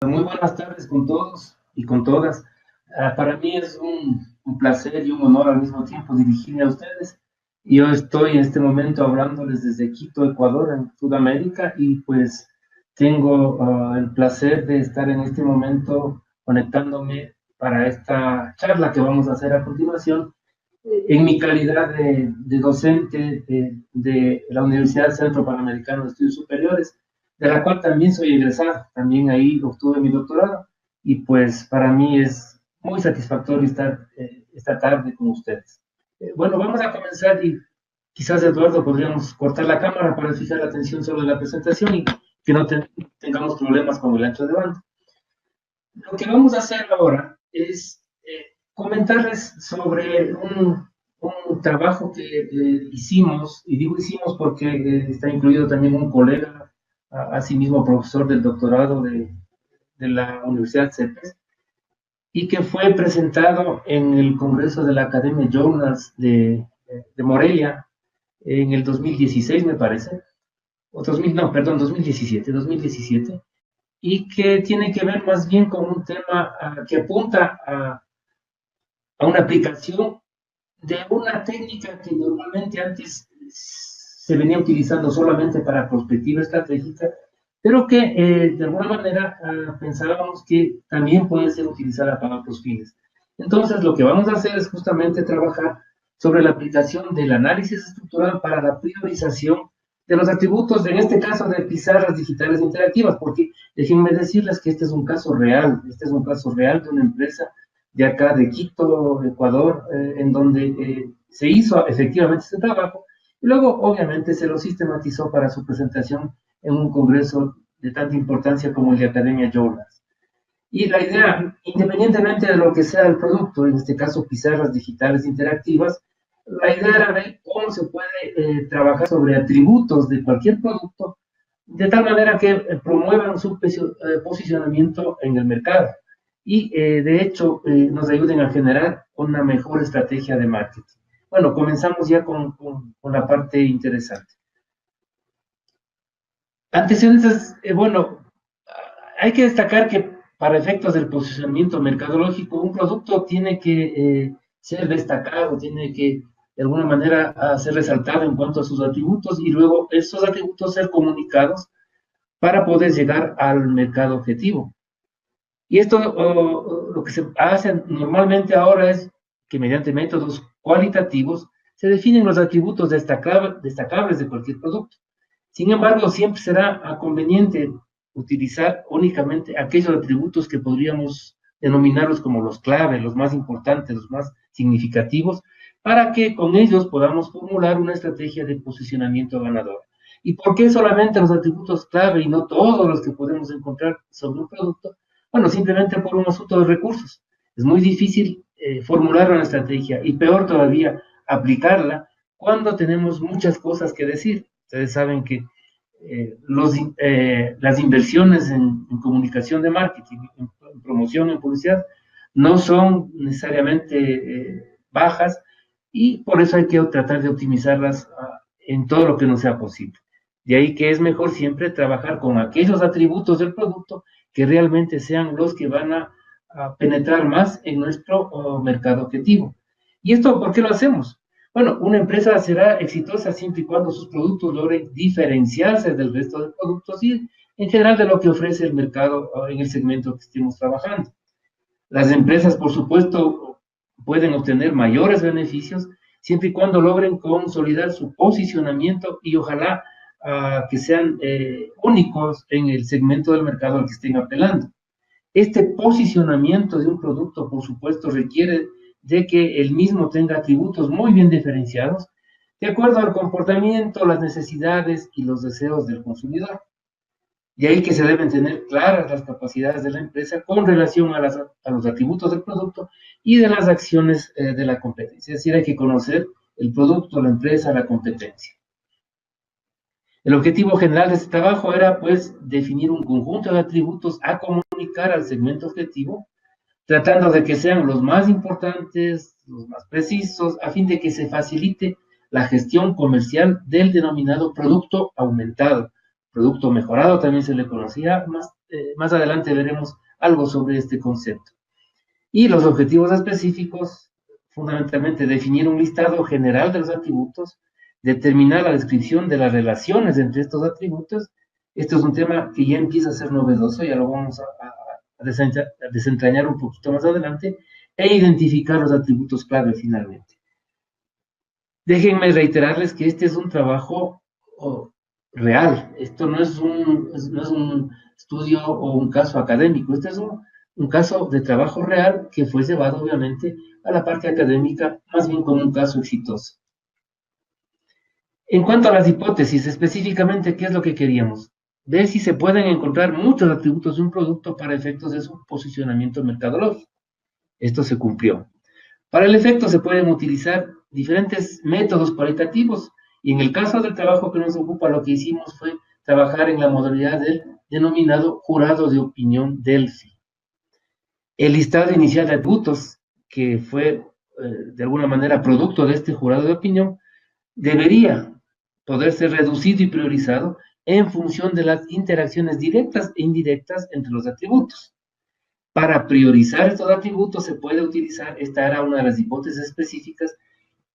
Muy buenas tardes con todos y con todas. Para mí es un placer y un honor al mismo tiempo dirigirme a ustedes. Yo estoy en este momento hablándoles desde Quito, Ecuador, en Sudamérica, y pues tengo el placer de estar en este momento conectándome para esta charla que vamos a hacer a continuación en mi calidad de docente de la Universidad Centro Panamericano de Estudios Superiores, de la cual también soy egresado, también ahí obtuve mi doctorado, y pues para mí es muy satisfactorio estar esta tarde con ustedes. Bueno, vamos a comenzar y quizás, Eduardo, podríamos cortar la cámara para fijar la atención sobre la presentación y que no tengamos problemas con el ancho de banda. Lo que vamos a hacer ahora es comentarles sobre un trabajo que hicimos, y digo hicimos porque está incluido también un colega, asimismo profesor del doctorado de la Universidad CEPES, y que fue presentado en el Congreso de la Academia Journals de Morelia en el 2016, me parece, o 2000, no, perdón, 2017, y que tiene que ver más bien con un tema que apunta a una aplicación de una técnica que normalmente antes se venía utilizando solamente para prospectiva estratégica, pero que de alguna manera pensábamos que también puede ser utilizada para otros fines. Entonces, lo que vamos a hacer es justamente trabajar sobre la aplicación del análisis estructural para la priorización de los atributos, en este caso de pizarras digitales interactivas, porque déjenme decirles que este es un caso real, de una empresa de acá de Quito, Ecuador, en donde se hizo efectivamente este trabajo, y luego obviamente se lo sistematizó para su presentación en un congreso de tanta importancia como el de Academia Journals. Y la idea, independientemente de lo que sea el producto, en este caso pizarras digitales interactivas, la idea era ver cómo se puede trabajar sobre atributos de cualquier producto, de tal manera que promuevan su posicionamiento en el mercado y de hecho nos ayuden a generar una mejor estrategia de marketing. Bueno, comenzamos ya con la parte interesante. Antecedentes, bueno, hay que destacar que para efectos del posicionamiento mercadológico, un producto tiene que ser destacado, tiene que de alguna manera ser resaltado en cuanto a sus atributos, y luego esos atributos ser comunicados para poder llegar al mercado objetivo. Y esto lo que se hace normalmente ahora es que mediante métodos cualitativos se definen los atributos destacables de cualquier producto. Sin embargo, siempre será conveniente utilizar únicamente aquellos atributos que podríamos denominarlos como los clave, los más importantes, los más significativos, para que con ellos podamos formular una estrategia de posicionamiento ganador. ¿Y por qué solamente los atributos clave y no todos los que podemos encontrar sobre un producto? Bueno, simplemente por un asunto de recursos. Es muy difícil formular una estrategia y peor todavía aplicarla cuando tenemos muchas cosas que decir. Ustedes saben que las inversiones en comunicación de marketing, en promoción, en publicidad, no son necesariamente bajas, y por eso hay que tratar de optimizarlas en todo lo que nos sea posible. De ahí que es mejor siempre trabajar con aquellos atributos del producto que realmente sean los que van a penetrar más en nuestro mercado objetivo. ¿Y esto por qué lo hacemos? Bueno, una empresa será exitosa siempre y cuando sus productos logren diferenciarse del resto de productos y en general de lo que ofrece el mercado en el segmento que estemos trabajando. Las empresas, por supuesto, pueden obtener mayores beneficios siempre y cuando logren consolidar su posicionamiento y ojalá que sean únicos en el segmento del mercado al que estén apelando. Este posicionamiento de un producto, por supuesto, requiere de que el mismo tenga atributos muy bien diferenciados de acuerdo al comportamiento, las necesidades y los deseos del consumidor. De ahí que se deben tener claras las capacidades de la empresa con relación a los atributos del producto y de las acciones de la competencia. Es decir, hay que conocer el producto, la empresa, la competencia. El objetivo general de este trabajo era, pues, definir un conjunto de atributos a comunicar al segmento objetivo, tratando de que sean los más importantes, los más precisos, a fin de que se facilite la gestión comercial del denominado producto aumentado, producto mejorado también se le conocía, más adelante veremos algo sobre este concepto. Y los objetivos específicos, fundamentalmente definir un listado general de los atributos, determinar la descripción de las relaciones entre estos atributos. Esto es un tema que ya empieza a ser novedoso, ya lo vamos a desentrañar un poquito más adelante, e identificar los atributos clave finalmente. Déjenme reiterarles que este es un trabajo real, esto no es un estudio o un caso académico, este es un caso de trabajo real que fue llevado obviamente a la parte académica, más bien como un caso exitoso. En cuanto a las hipótesis, específicamente, ¿qué es lo que queríamos? Ver si se pueden encontrar muchos atributos de un producto para efectos de su posicionamiento mercadológico. Esto se cumplió. Para el efecto se pueden utilizar diferentes métodos cualitativos, y en el caso del trabajo que nos ocupa, lo que hicimos fue trabajar en la modalidad del denominado jurado de opinión Delphi. El listado inicial de atributos, que fue de alguna manera producto de este jurado de opinión, debería poder ser reducido y priorizado en función de las interacciones directas e indirectas entre los atributos. Para priorizar estos atributos se puede utilizar, esta era una de las hipótesis específicas,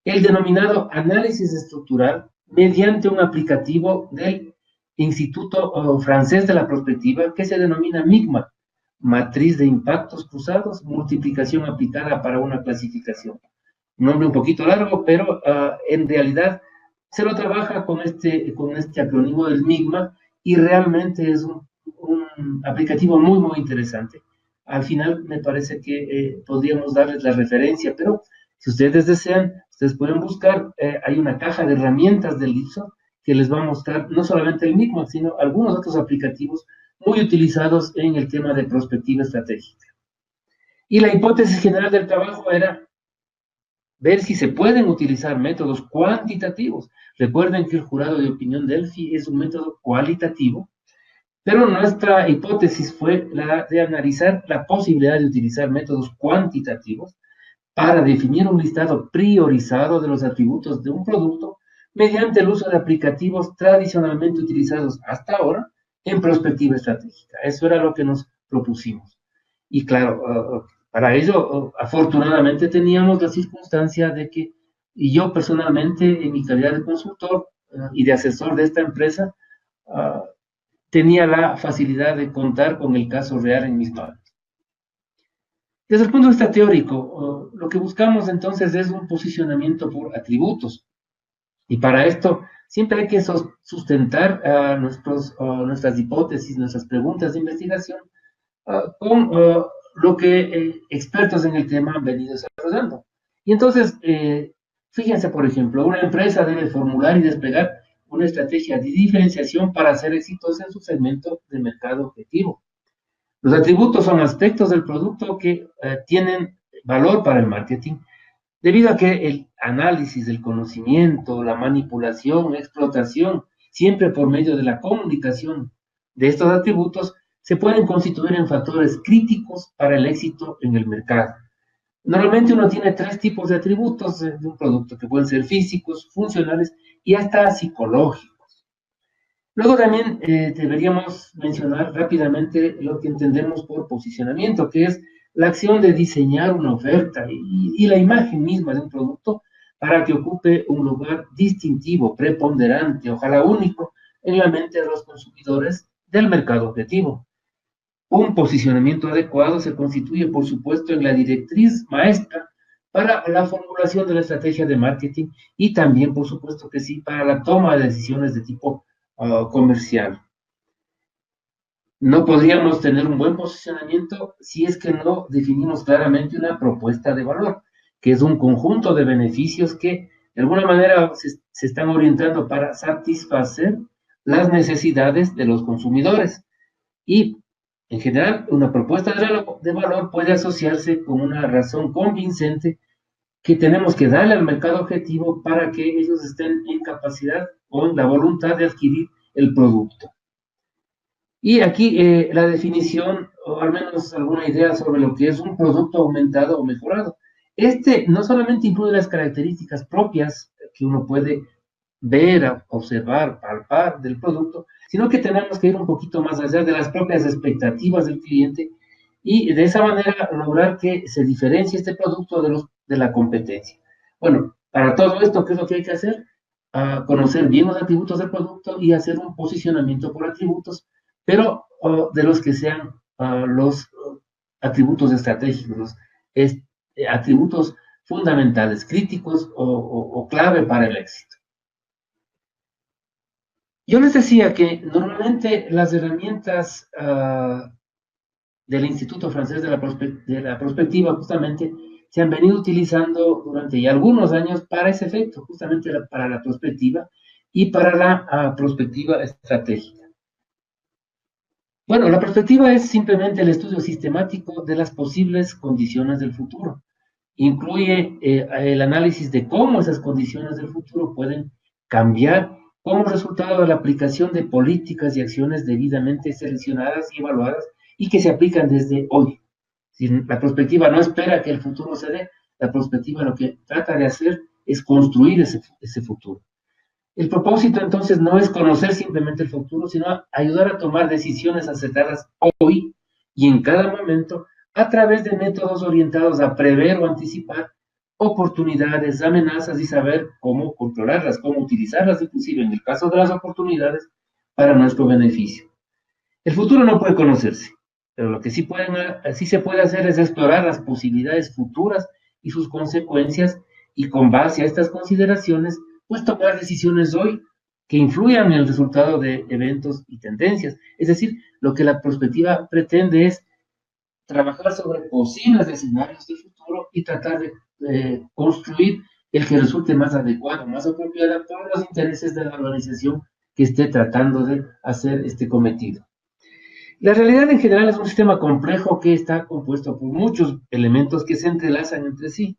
el denominado análisis estructural mediante un aplicativo del Instituto Francés de la Prospectiva que se denomina MIGMA, Matriz de Impactos Cruzados, Multiplicación Aplicada para una Clasificación. Un nombre un poquito largo, pero en realidad se lo trabaja con este acrónimo del MIGMA y realmente es un aplicativo muy, muy interesante. Al final me parece que podríamos darles la referencia, pero si ustedes desean, ustedes pueden buscar, hay una caja de herramientas del IPSO que les va a mostrar no solamente el MIGMA, sino algunos otros aplicativos muy utilizados en el tema de prospectiva estratégica. Y la hipótesis general del trabajo era ver si se pueden utilizar métodos cuantitativos. Recuerden que el jurado de opinión Delphi es un método cualitativo, pero nuestra hipótesis fue la de analizar la posibilidad de utilizar métodos cuantitativos para definir un listado priorizado de los atributos de un producto mediante el uso de aplicativos tradicionalmente utilizados hasta ahora en prospectiva estratégica. Eso era lo que nos propusimos. Y claro, para ello, afortunadamente teníamos la circunstancia de que, y yo personalmente, en mi calidad de consultor y de asesor de esta empresa, tenía la facilidad de contar con el caso real en mis manos. Desde el punto de vista teórico, lo que buscamos entonces es un posicionamiento por atributos. Y para esto siempre hay que sustentar nuestras hipótesis, nuestras preguntas de investigación con lo que expertos en el tema han venido desarrollando. Y entonces, fíjense, por ejemplo, una empresa debe formular y desplegar una estrategia de diferenciación para ser exitosa en su segmento de mercado objetivo. Los atributos son aspectos del producto que tienen valor para el marketing, debido a que el análisis del conocimiento, la manipulación, la explotación, siempre por medio de la comunicación de estos atributos, se pueden constituir en factores críticos para el éxito en el mercado. Normalmente uno tiene 3 tipos de atributos de un producto, que pueden ser físicos, funcionales y hasta psicológicos. Luego también deberíamos mencionar rápidamente lo que entendemos por posicionamiento, que es la acción de diseñar una oferta y la imagen misma de un producto para que ocupe un lugar distintivo, preponderante, ojalá único, en la mente de los consumidores del mercado objetivo. Un posicionamiento adecuado se constituye, por supuesto, en la directriz maestra para la formulación de la estrategia de marketing y también, por supuesto que sí, para la toma de decisiones de tipo comercial. No podríamos tener un buen posicionamiento si es que no definimos claramente una propuesta de valor, que es un conjunto de beneficios que de alguna manera se están orientando para satisfacer las necesidades de los consumidores. Y en general, una propuesta de valor puede asociarse con una razón convincente que tenemos que darle al mercado objetivo para que ellos estén en capacidad o en la voluntad de adquirir el producto. Y aquí la definición, o al menos alguna idea sobre lo que es un producto aumentado o mejorado. Este no solamente incluye las características propias que uno puede ver, observar, palpar del producto, sino que tenemos que ir un poquito más allá de las propias expectativas del cliente y de esa manera lograr que se diferencie este producto de la competencia. Bueno, para todo esto, ¿qué es lo que hay que hacer? Conocer bien los atributos del producto y hacer un posicionamiento por atributos, pero de los que sean los atributos estratégicos, los atributos fundamentales, críticos o clave para el éxito. Yo les decía que normalmente las herramientas del Instituto Francés de la Prospectiva justamente se han venido utilizando durante ya algunos años para ese efecto, justamente para la prospectiva y para la prospectiva estratégica. Bueno, la prospectiva es simplemente el estudio sistemático de las posibles condiciones del futuro. Incluye el análisis de cómo esas condiciones del futuro pueden cambiar como resultado de la aplicación de políticas y acciones debidamente seleccionadas y evaluadas y que se aplican desde hoy. Si la perspectiva no espera que el futuro se dé, la perspectiva lo que trata de hacer es construir ese futuro. El propósito entonces no es conocer simplemente el futuro, sino ayudar a tomar decisiones acertadas hoy y en cada momento a través de métodos orientados a prever o anticipar oportunidades, amenazas y saber cómo controlarlas, cómo utilizarlas, inclusive en el caso de las oportunidades, para nuestro beneficio. El futuro no puede conocerse, pero lo que sí se puede hacer es explorar las posibilidades futuras y sus consecuencias y con base a estas consideraciones, pues tomar decisiones hoy que influyan en el resultado de eventos y tendencias. Es decir, lo que la perspectiva pretende es trabajar sobre posibles escenarios de futuro y tratar de construir el que resulte más adecuado, más apropiado para los intereses de la organización que esté tratando de hacer este cometido. La realidad en general es un sistema complejo que está compuesto por muchos elementos que se entrelazan entre sí,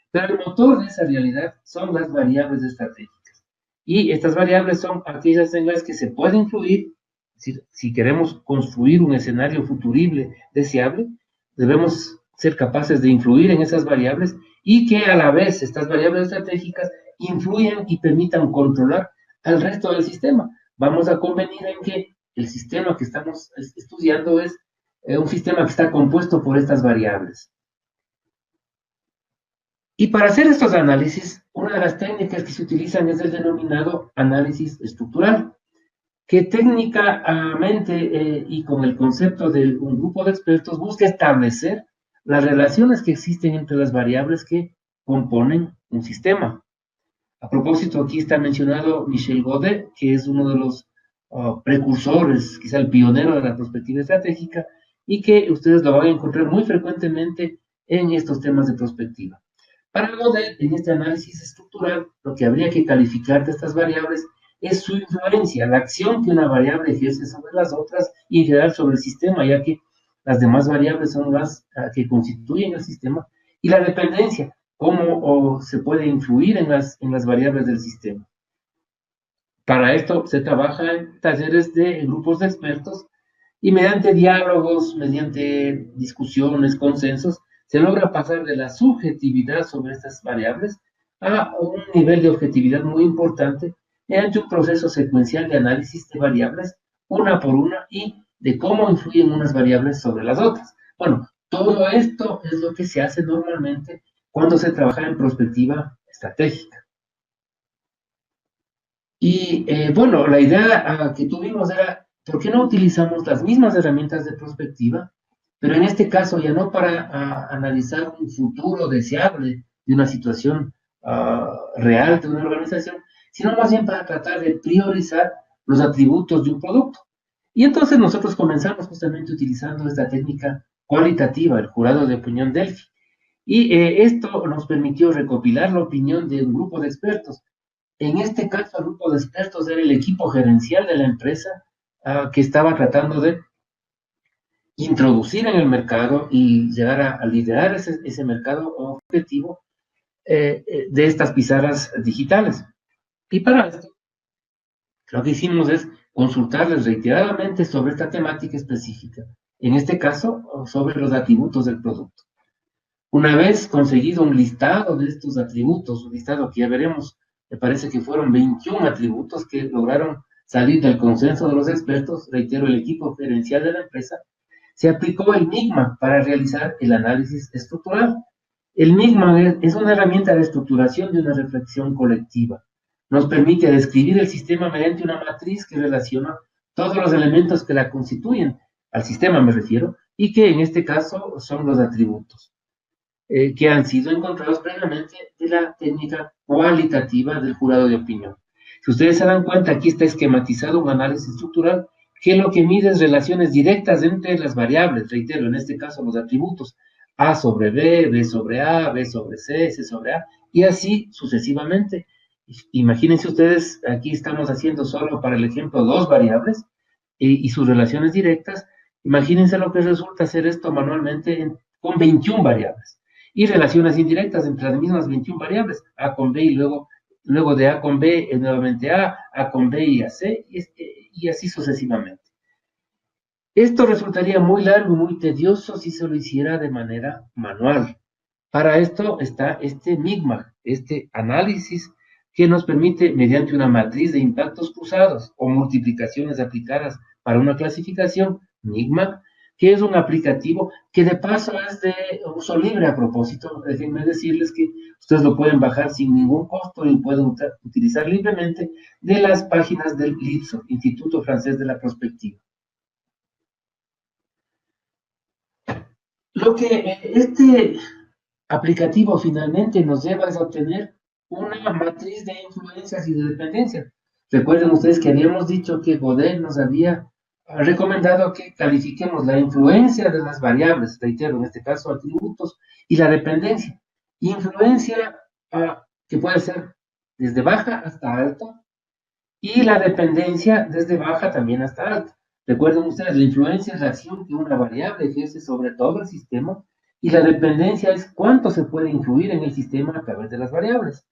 pero el motor de esa realidad son las variables estratégicas. Y estas variables son aquellas en las que se puede influir, si queremos construir un escenario futurible deseable, debemos ser capaces de influir en esas variables y que a la vez estas variables estratégicas influyan y permitan controlar al resto del sistema. Vamos a convenir en que el sistema que estamos estudiando es un sistema que está compuesto por estas variables. Y para hacer estos análisis, una de las técnicas que se utilizan es el denominado análisis estructural, que técnicamente y con el concepto de un grupo de expertos busca establecer las relaciones que existen entre las variables que componen un sistema. A propósito, aquí está mencionado Michel Godet, que es uno de los precursores, quizá el pionero de la perspectiva estratégica, y que ustedes lo van a encontrar muy frecuentemente en estos temas de perspectiva. Para Godet, en este análisis estructural, lo que habría que calificar de estas variables es su influencia, la acción que una variable ejerce sobre las otras y en general sobre el sistema, ya que las demás variables son las que constituyen el sistema, y la dependencia, cómo se puede influir en las variables del sistema. Para esto se trabaja en talleres de grupos de expertos y mediante diálogos, mediante discusiones, consensos, se logra pasar de la subjetividad sobre estas variables a un nivel de objetividad muy importante mediante un proceso secuencial de análisis de variables una por una y de cómo influyen unas variables sobre las otras. Bueno, todo esto es lo que se hace normalmente cuando se trabaja en perspectiva estratégica. Y bueno, la idea que tuvimos era, ¿por qué no utilizamos las mismas herramientas de prospectiva? Pero en este caso ya no para analizar un futuro deseable de una situación real de una organización, sino más bien para tratar de priorizar los atributos de un producto. Y entonces nosotros comenzamos justamente utilizando esta técnica cualitativa, el jurado de opinión Delphi. Y esto nos permitió recopilar la opinión de un grupo de expertos. En este caso, el grupo de expertos era el equipo gerencial de la empresa que estaba tratando de introducir en el mercado y llegar a liderar ese mercado objetivo de estas pizarras digitales. Y para esto, lo que hicimos es consultarles reiteradamente sobre esta temática específica, en este caso, sobre los atributos del producto. Una vez conseguido un listado de estos atributos, un listado que ya veremos me parece que fueron 21 atributos que lograron salir del consenso de los expertos, reitero, el equipo gerencial de la empresa, se aplicó el MIGMA para realizar el análisis estructural. El MIGMA es una herramienta de estructuración de una reflexión colectiva. Nos permite describir el sistema mediante una matriz que relaciona todos los elementos que la constituyen, al sistema me refiero, y que en este caso son los atributos, que han sido encontrados previamente de la técnica cualitativa del jurado de opinión. Si ustedes se dan cuenta, aquí está esquematizado un análisis estructural que lo que mide es relaciones directas entre las variables, reitero, en este caso los atributos, A sobre B, B sobre A, B sobre C, C sobre A, y así sucesivamente. Imagínense ustedes, aquí estamos haciendo solo para el ejemplo dos variables y sus relaciones directas. Imagínense lo que resulta hacer esto manualmente con 21 variables y relaciones indirectas entre las mismas 21 variables, A con B y luego de A con B, nuevamente A con B y a C, y así sucesivamente. Esto resultaría muy largo y muy tedioso si se lo hiciera de manera manual. Para esto está este MIGMA, este análisis que nos permite, mediante una matriz de impactos cruzados o multiplicaciones aplicadas para una clasificación, MIGMA, que es un aplicativo que de paso es de uso libre a propósito. Déjenme decirles que ustedes lo pueden bajar sin ningún costo y pueden utilizar libremente de las páginas del IFSO, Instituto Francés de la Prospectiva. Lo que este aplicativo finalmente nos lleva a obtener una matriz de influencias y de dependencias. Recuerden ustedes que habíamos dicho que Godel nos había recomendado que califiquemos la influencia de las variables, reitero, en este caso atributos, y la dependencia. Influencia que puede ser desde baja hasta alta, y la dependencia desde baja también hasta alta. Recuerden ustedes, la influencia es la acción que una variable ejerce sobre todo el sistema, y la dependencia es cuánto se puede influir en el sistema a través de las variables.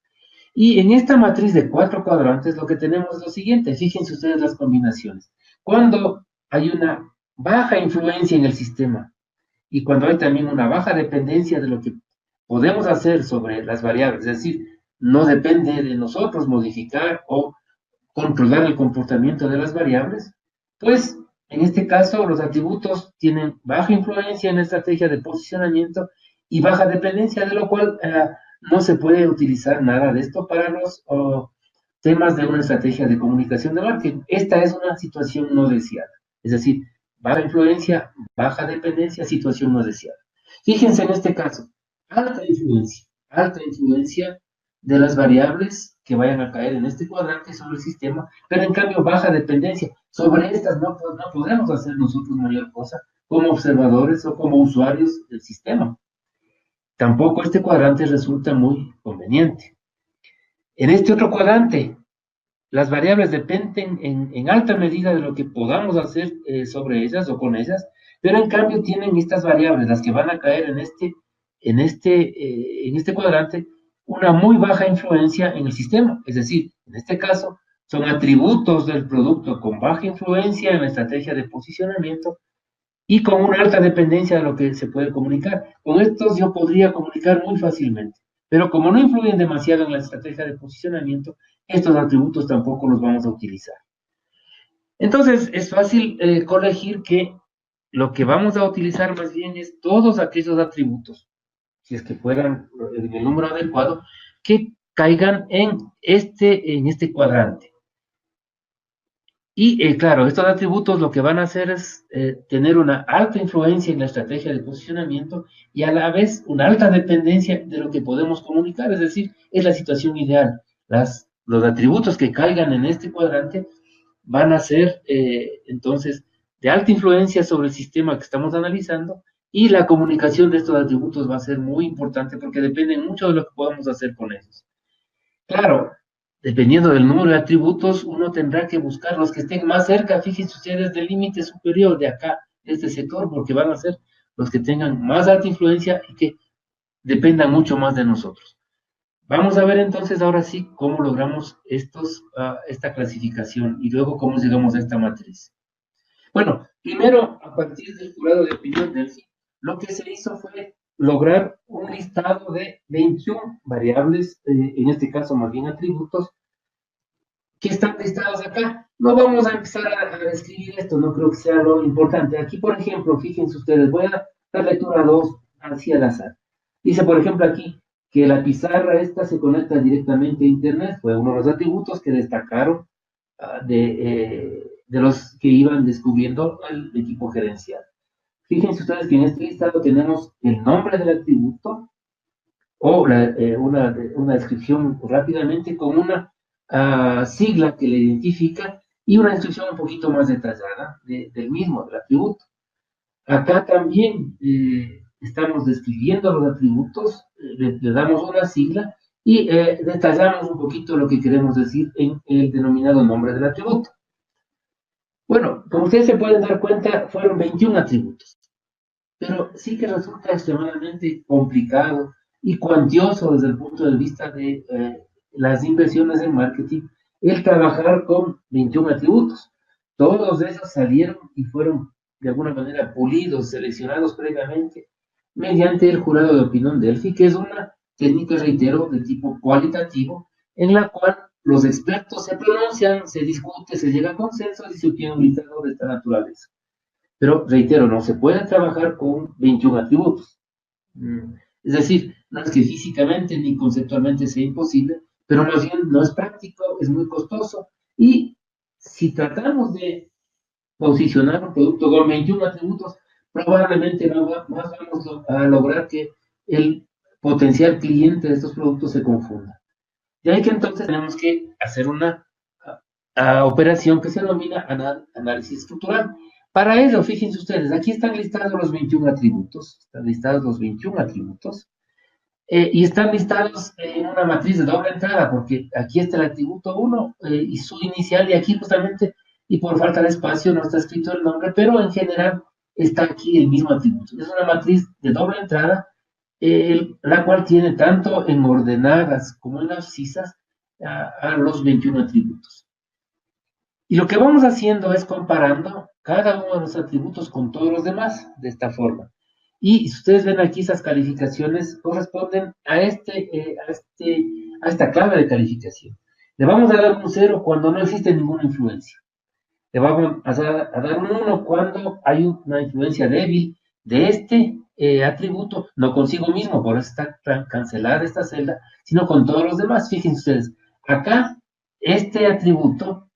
Y en esta matriz de 4 cuadrantes lo que tenemos es lo siguiente, fíjense ustedes las combinaciones. Cuando hay una baja influencia en el sistema y cuando hay también una baja dependencia de lo que podemos hacer sobre las variables, es decir, no depende de nosotros modificar o controlar el comportamiento de las variables, pues en este caso los atributos tienen baja influencia en la estrategia de posicionamiento y baja dependencia, de lo cual no se puede utilizar nada de esto para los temas de una estrategia de comunicación de marketing. Esta es una situación no deseada, es decir, baja influencia, baja dependencia, situación no deseada. Fíjense en este caso, alta influencia de las variables que vayan a caer en este cuadrante sobre el sistema, pero en cambio baja dependencia. Sobre estas no podemos hacer nosotros mayor cosa como observadores o como usuarios del sistema. Tampoco este cuadrante resulta muy conveniente. En este otro cuadrante, las variables dependen en alta medida de lo que podamos hacer sobre ellas o con ellas, pero en cambio tienen estas variables, las que van a caer en este cuadrante, una muy baja influencia en el sistema. Es decir, en este caso, son atributos del producto con baja influencia en la estrategia de posicionamiento y con una alta dependencia de lo que se puede comunicar. Con estos yo podría comunicar muy fácilmente, pero como no influyen demasiado en la estrategia de posicionamiento, estos atributos tampoco los vamos a utilizar. Entonces, es fácil corregir que lo que vamos a utilizar más bien es todos aquellos atributos, si es que fueran en el número adecuado, que caigan en este cuadrante. Y claro, estos atributos lo que van a hacer es tener una alta influencia en la estrategia de posicionamiento y a la vez una alta dependencia de lo que podemos comunicar, es decir, es la situación ideal. Los atributos que caigan en este cuadrante van a ser entonces de alta influencia sobre el sistema que estamos analizando, y la comunicación de estos atributos va a ser muy importante porque depende mucho de lo que podamos hacer con ellos. Claro, dependiendo del número de atributos, uno tendrá que buscar los que estén más cerca, fíjense ustedes, del límite superior de acá, de este sector, porque van a ser los que tengan más alta influencia y que dependan mucho más de nosotros. Vamos a ver entonces ahora sí cómo logramos esta clasificación y luego cómo llegamos a esta matriz. Bueno, primero, a partir del jurado de opinión del FI, lo que se hizo fue lograr un listado de 21 variables, en este caso más bien atributos, que están listados acá. No vamos a empezar a describir esto, no creo que sea lo importante. Aquí, por ejemplo, fíjense ustedes, voy a dar lectura a dos así al azar. Dice, por ejemplo, aquí que la pizarra esta se conecta directamente a Internet. Fue uno de los atributos que destacaron de los que iban descubriendo el equipo gerencial. Fíjense ustedes que en este listado tenemos el nombre del atributo o una descripción rápidamente con una sigla que le identifica y una descripción un poquito más detallada del mismo, del atributo. Acá también estamos describiendo los atributos, le damos una sigla y detallamos un poquito lo que queremos decir en el denominado nombre del atributo. Bueno, como ustedes se pueden dar cuenta, fueron 21 atributos, pero sí que resulta extremadamente complicado y cuantioso desde el punto de vista de las inversiones en marketing el trabajar con 21 atributos. Todos esos salieron y fueron de alguna manera pulidos, seleccionados previamente mediante el jurado de opinión Delphi, que es una técnica, reitero, de tipo cualitativo, en la cual los expertos se pronuncian, se discute, se llega a consensos y se obtiene un listado de esta naturaleza. Pero, reitero, no se puede trabajar con 21 atributos. Es decir, no es que físicamente ni conceptualmente sea imposible, pero más bien no es práctico, es muy costoso. Y si tratamos de posicionar un producto con 21 atributos, probablemente no más vamos a lograr que el potencial cliente de estos productos se confunda. De ahí que entonces tenemos que hacer una operación que se denomina análisis estructural. Para ello, fíjense ustedes, aquí están listados los 21 atributos, y están listados en una matriz de doble entrada, porque aquí está el atributo 1 y su inicial, y aquí justamente, y por falta de espacio no está escrito el nombre, pero en general está aquí el mismo atributo. Es una matriz de doble entrada, la cual tiene tanto en ordenadas como en abscisas a los 21 atributos. Y lo que vamos haciendo es comparando cada uno de los atributos con todos los demás de esta forma. Y si ustedes ven aquí, esas calificaciones corresponden a esta clave de calificación. Le vamos a dar un 0 cuando no existe ninguna influencia. Le vamos a dar un 1 cuando hay una influencia débil de este atributo, no consigo mismo, por eso está cancelada esta celda, sino con todos los demás. Fíjense ustedes, acá este atributo,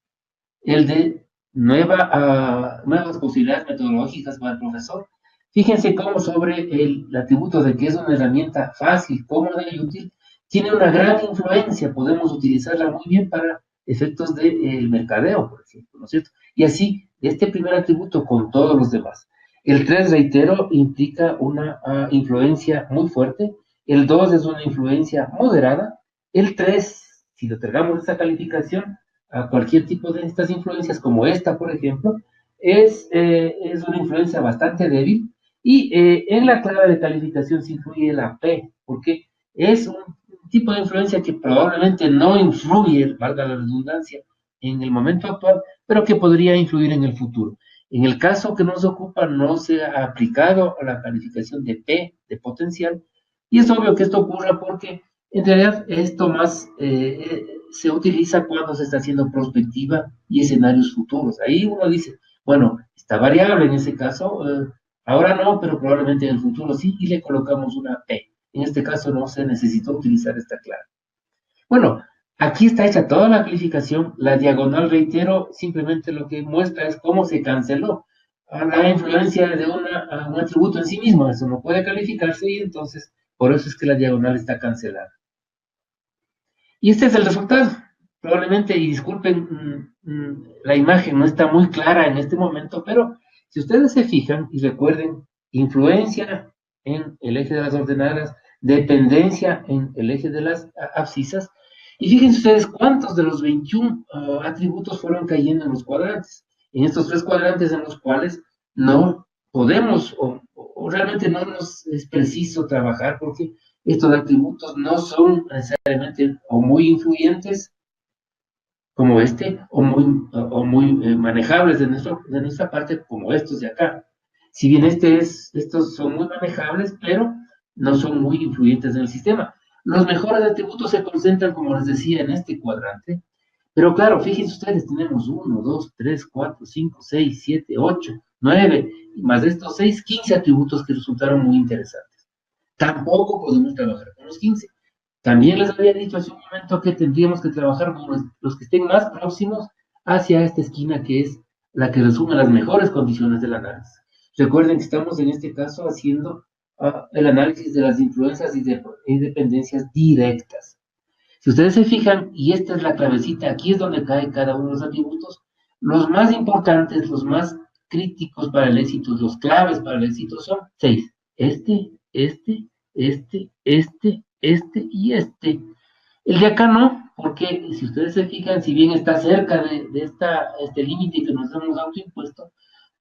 el de nuevas posibilidades metodológicas para el profesor. Fíjense cómo sobre el atributo de que es una herramienta fácil, cómoda y útil, tiene una gran influencia. Podemos utilizarla muy bien para efectos de mercadeo, por ejemplo, ¿no es cierto? Y así, este primer atributo con todos los demás. El 3, reitero, implica una influencia muy fuerte. El 2 es una influencia moderada. El 3, si lo entregamos esa calificación, a cualquier tipo de estas influencias, como esta, por ejemplo, es una influencia bastante débil y en la clave de calificación se influye la P, porque es un tipo de influencia que probablemente no influye, valga la redundancia, en el momento actual, pero que podría influir en el futuro. En el caso que nos ocupa, no se ha aplicado a la calificación de P, de potencial, y es obvio que esto ocurra porque en realidad esto más se utiliza cuando se está haciendo prospectiva y escenarios futuros. Ahí uno dice, bueno, está variable en ese caso, ahora no, pero probablemente en el futuro sí, y le colocamos una P. En este caso no se necesitó utilizar esta clave. Bueno, aquí está hecha toda la calificación. La diagonal, reitero, simplemente lo que muestra es cómo se canceló la influencia de un atributo en sí mismo. Eso no puede calificarse y entonces por eso es que la diagonal está cancelada. Y este es el resultado. Probablemente, y disculpen, la imagen no está muy clara en este momento, pero si ustedes se fijan y recuerden, influencia en el eje de las ordenadas, dependencia en el eje de las abscisas, y fíjense ustedes cuántos de los 21 atributos fueron cayendo en los cuadrantes, en estos 3 cuadrantes en los cuales no podemos o realmente no nos es preciso trabajar porque estos atributos no son necesariamente o muy influyentes como este, o muy manejables de nuestra parte como estos de acá. Si bien estos son muy manejables, pero no son muy influyentes en el sistema. Los mejores atributos se concentran, como les decía, en este cuadrante, Pero claro, fíjense ustedes, tenemos 1, 2, 3, 4, 5, 6, 7, 8, 9, y más de estos 6, 15 atributos que resultaron muy interesantes. Tampoco podemos trabajar con los 15. También les había dicho hace un momento que tendríamos que trabajar con los que estén más próximos hacia esta esquina que es la que resume las mejores condiciones del análisis. Recuerden que estamos en este caso haciendo el análisis de las influencias y dependencias directas. Si ustedes se fijan, y esta es la clavecita, aquí es donde cae cada uno de los atributos, los más importantes, los más críticos para el éxito, los claves para el éxito son 6. Este y este. El de acá no, porque si ustedes se fijan, si bien está cerca de este límite que nos hemos autoimpuesto,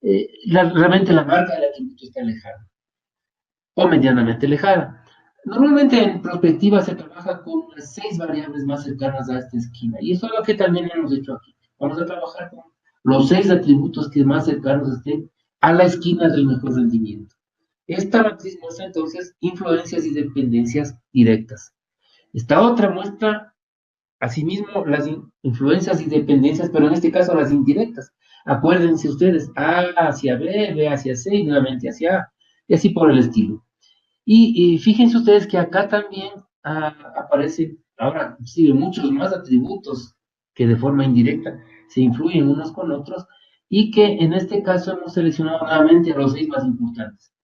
realmente la marca del atributo está lejana o medianamente lejana. Normalmente en prospectiva se trabaja con las 6 variables más cercanas a esta esquina, y eso es lo que también hemos hecho aquí. Vamos a trabajar con los 6 atributos que más cercanos estén a la esquina del mejor rendimiento. Esta matriz muestra entonces influencias y dependencias directas. Esta otra muestra asimismo las influencias y dependencias, pero en este caso las indirectas. Acuérdense ustedes, A hacia B, B hacia C y nuevamente hacia A, y así por el estilo. Y fíjense ustedes que acá también aparecen ahora sí, muchos más atributos que de forma indirecta se influyen unos con otros y que en este caso hemos seleccionado nuevamente a los 6 más importantes.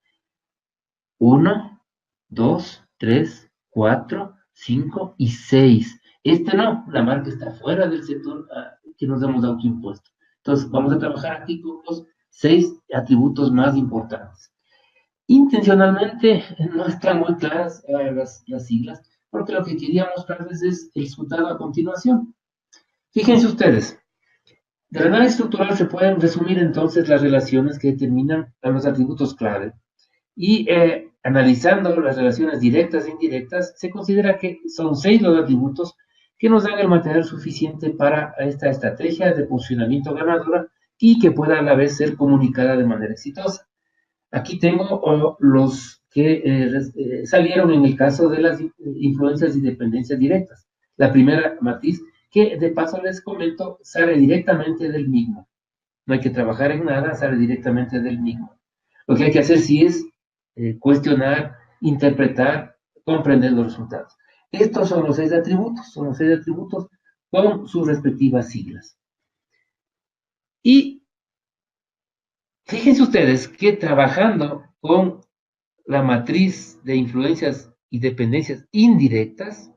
1, 2, 3, 4, 5 y 6. Este no, la marca está fuera del sector que nos hemos autoimpuesto. Entonces vamos a trabajar aquí con los 6 atributos más importantes. Intencionalmente no están muy claras las siglas, porque lo que quería mostrarles es el resultado a continuación. Fíjense ustedes, del análisis estructural se pueden resumir entonces las relaciones que determinan a los atributos clave y analizando las relaciones directas e indirectas, se considera que son 6 los atributos que nos dan el material suficiente para esta estrategia de posicionamiento ganadora y que pueda a la vez ser comunicada de manera exitosa. Aquí tengo los que salieron en el caso de las influencias y dependencias directas. La primera matriz, que de paso les comento, sale directamente del mismo. No hay que trabajar en nada, sale directamente del mismo. Lo que hay que hacer sí es cuestionar, interpretar, comprender los resultados. Estos son los 6 atributos, con sus respectivas siglas. Y fíjense ustedes que trabajando con la matriz de influencias y dependencias indirectas,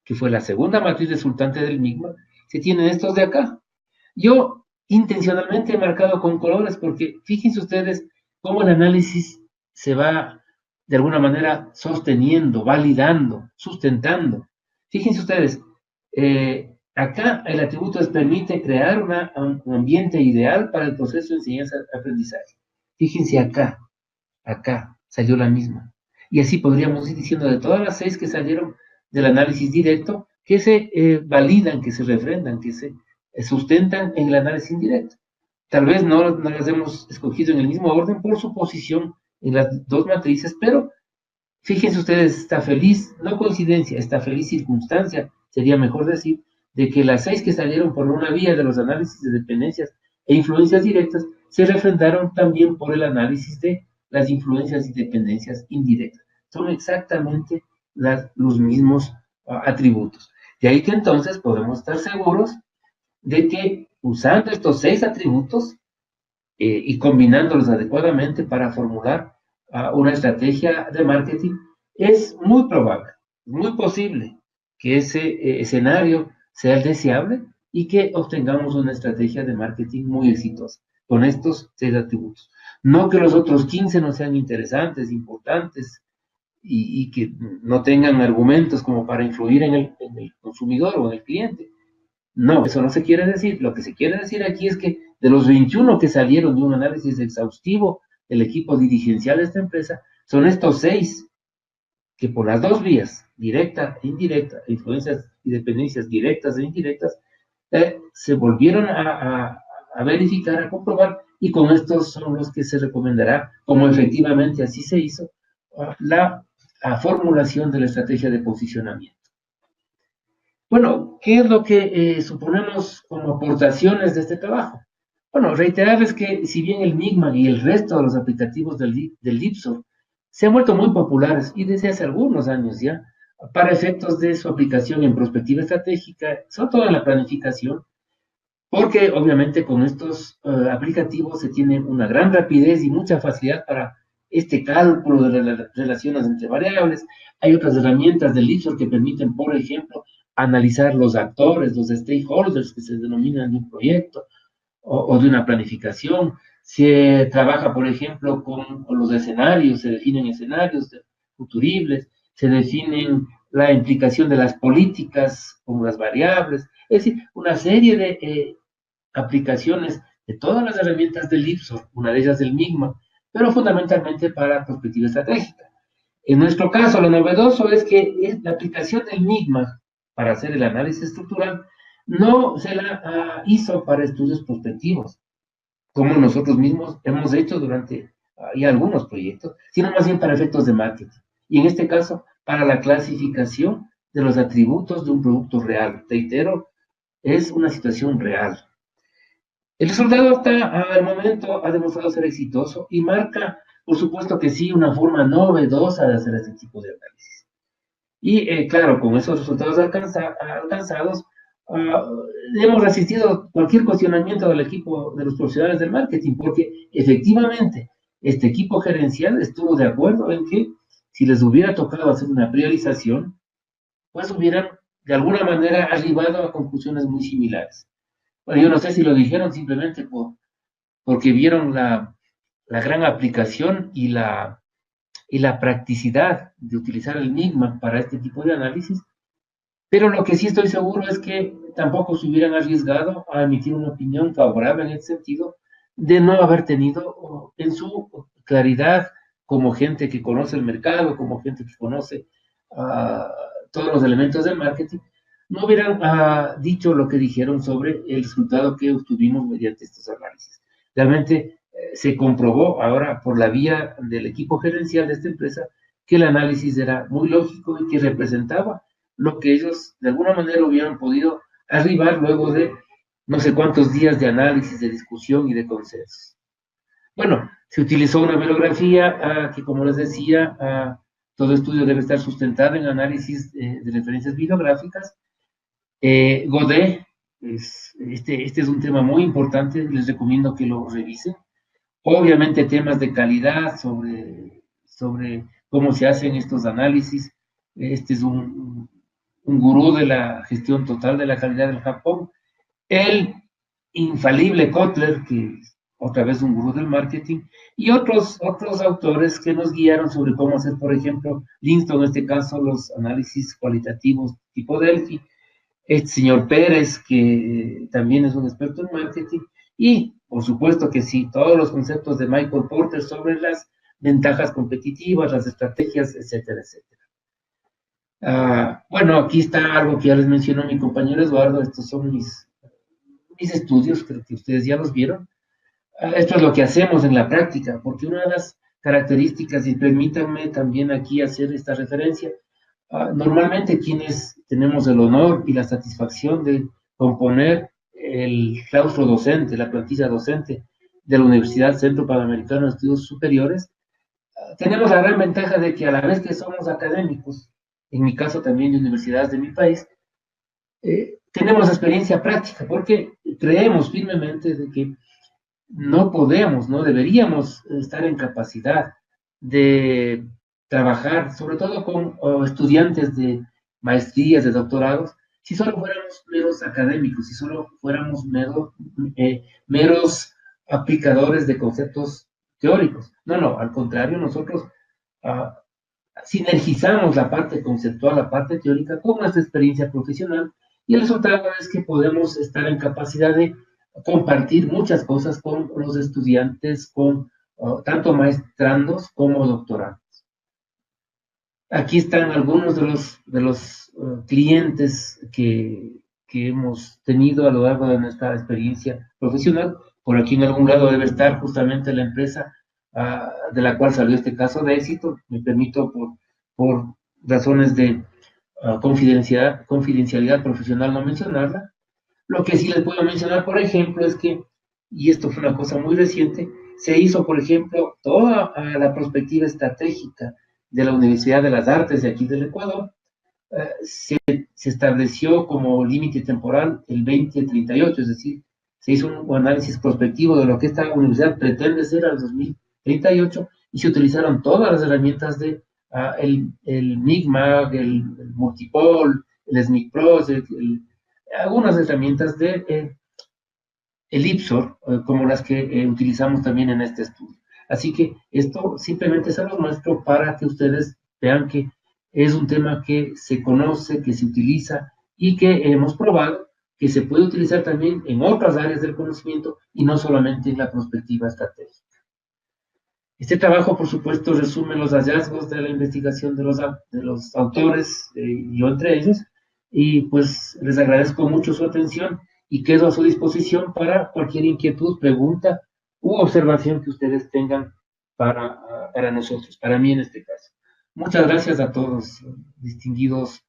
que fue la segunda matriz resultante del mismo, se tienen estos de acá. Yo intencionalmente he marcado con colores porque fíjense ustedes cómo el análisis se va de alguna manera sosteniendo, validando, sustentando. Fíjense ustedes, acá el atributo permite crear un ambiente ideal para el proceso de enseñanza-aprendizaje. Fíjense acá salió la misma. Y así podríamos ir diciendo de todas las 6 que salieron del análisis directo, que se validan, que se refrendan, que se sustentan en el análisis indirecto. Tal vez no las hemos escogido en el mismo orden por su posición en las 2 matrices, pero fíjense ustedes, esta feliz, no coincidencia, esta feliz circunstancia, sería mejor decir, de que las 6 que salieron por una vía de los análisis de dependencias e influencias directas se refrendaron también por el análisis de las influencias y dependencias indirectas. Son exactamente los mismos atributos. De ahí que entonces podemos estar seguros de que usando estos 6 atributos y combinándolos adecuadamente para formular una estrategia de marketing, es muy probable, muy posible que ese escenario sea el deseable y que obtengamos una estrategia de marketing muy exitosa con estos 6 atributos. No que los otros 15 no sean interesantes, importantes y que no tengan argumentos como para influir en el consumidor o en el cliente. No, eso no se quiere decir. Lo que se quiere decir aquí es que de los 21 que salieron de un análisis exhaustivo del equipo dirigencial de esta empresa, son estos 6 que por las 2 vías, directa e indirecta, influencias y dependencias directas e indirectas, se volvieron a verificar, a comprobar, y con estos son los que se recomendará, como efectivamente así se hizo, la formulación de la estrategia de posicionamiento. Bueno, ¿qué es lo que suponemos como aportaciones de este trabajo? Bueno, reiterarles que si bien el Migma y el resto de los aplicativos del DeepSoft se han vuelto muy populares y desde hace algunos años ya, para efectos de su aplicación en perspectiva estratégica, sobre todo en la planificación, porque obviamente con estos aplicativos se tiene una gran rapidez y mucha facilidad para este cálculo de relaciones entre variables. Hay otras herramientas del LITSOR que permiten, por ejemplo, analizar los actores, los stakeholders que se denominan de un proyecto o de una planificación. Se trabaja, por ejemplo, con los escenarios, se definen escenarios futuribles, se definen la implicación de las políticas con las variables, es decir, una serie de aplicaciones de todas las herramientas del IPSO, una de ellas el MIGMA, pero fundamentalmente para perspectiva estratégica. En nuestro caso, lo novedoso es que la aplicación del MIGMA para hacer el análisis estructural no se la hizo para estudios prospectivos, como nosotros mismos hemos hecho durante ya algunos proyectos, sino más bien para efectos de marketing. Y en este caso, para la clasificación de los atributos de un producto real. Reitero, es una situación real. El resultado hasta el momento ha demostrado ser exitoso y marca, por supuesto que sí, una forma novedosa de hacer este tipo de análisis. Y claro, con esos resultados alcanzados, uh, hemos resistido cualquier cuestionamiento del equipo de los profesionales del marketing, porque efectivamente este equipo gerencial estuvo de acuerdo en que si les hubiera tocado hacer una priorización, pues hubieran de alguna manera arribado a conclusiones muy similares. Bueno, yo no sé si lo dijeron simplemente porque vieron la gran aplicación y la practicidad de utilizar el Enigma para este tipo de análisis, pero lo que sí estoy seguro es que tampoco se hubieran arriesgado a emitir una opinión favorable en el sentido de no haber tenido en su claridad como gente que conoce el mercado, como gente que conoce uh, todos los elementos del marketing, no hubieran dicho lo que dijeron sobre el resultado que obtuvimos mediante estos análisis. Realmente se comprobó ahora por la vía del equipo gerencial de esta empresa que el análisis era muy lógico y que representaba lo que ellos de alguna manera hubieran podido arribar luego de no sé cuántos días de análisis, de discusión y de consenso. Bueno, se utilizó una bibliografía que, como les decía, todo estudio debe estar sustentado en análisis de referencias bibliográficas. Godet, este es un tema muy importante, les recomiendo que lo revisen. Obviamente temas de calidad sobre cómo se hacen estos análisis. Este es un gurú de la gestión total de la calidad del Japón. El infalible Kotler, que otra vez un gurú del marketing, y otros autores que nos guiaron sobre cómo hacer, por ejemplo, Linston, en este caso, los análisis cualitativos tipo Delphi, este señor Pérez, que también es un experto en marketing, y por supuesto que sí, todos los conceptos de Michael Porter sobre las ventajas competitivas, las estrategias, etcétera, etcétera. Bueno, aquí está algo que ya les mencionó mi compañero Eduardo, estos son mis estudios, creo que ustedes ya los vieron. Esto es lo que hacemos en la práctica, porque una de las características, y permítanme también aquí hacer esta referencia, normalmente quienes tenemos el honor y la satisfacción de componer el claustro docente, la plantilla docente de la Universidad Centro Panamericano de Estudios Superiores, tenemos la gran ventaja de que a la vez que somos académicos, en mi caso también de universidades de mi país, tenemos experiencia práctica, porque creemos firmemente de que no podemos, no deberíamos estar en capacidad de trabajar, sobre todo con estudiantes de maestrías, de doctorados, si solo fuéramos meros académicos, si solo fuéramos meros aplicadores de conceptos teóricos. No, no, al contrario, nosotros uh, sinergizamos la parte conceptual, la parte teórica con nuestra experiencia profesional y el resultado es que podemos estar en capacidad de compartir muchas cosas con los estudiantes, con tanto maestrandos como doctorandos. Aquí están algunos de los clientes que hemos tenido a lo largo de nuestra experiencia profesional. Por aquí en algún lado debe estar justamente la empresa de la cual salió este caso de éxito. Me permito por razones de confidencialidad profesional no mencionarla. Lo que sí les puedo mencionar, por ejemplo, es que, y esto fue una cosa muy reciente, se hizo, por ejemplo, toda la perspectiva estratégica de la Universidad de las Artes de aquí del Ecuador. Se estableció como límite temporal el 2038, es decir, se hizo un análisis prospectivo de lo que esta universidad pretende ser al 2038 y se utilizaron todas las herramientas de el MIGMAG, el Multipol, el SMIC Project, algunas herramientas de el IPSOR, como las que utilizamos también en este estudio. Así que esto simplemente se los muestro para que ustedes vean que es un tema que se conoce, que se utiliza y que hemos probado que se puede utilizar también en otras áreas del conocimiento y no solamente en la perspectiva estratégica. Este trabajo, por supuesto, resume los hallazgos de la investigación de los autores, yo entre ellos, y pues les agradezco mucho su atención y quedo a su disposición para cualquier inquietud, pregunta u observación que ustedes tengan para nosotros, para mí en este caso. Muchas gracias a todos, distinguidos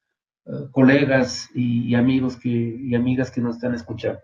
colegas y amigos y amigas que nos están escuchando.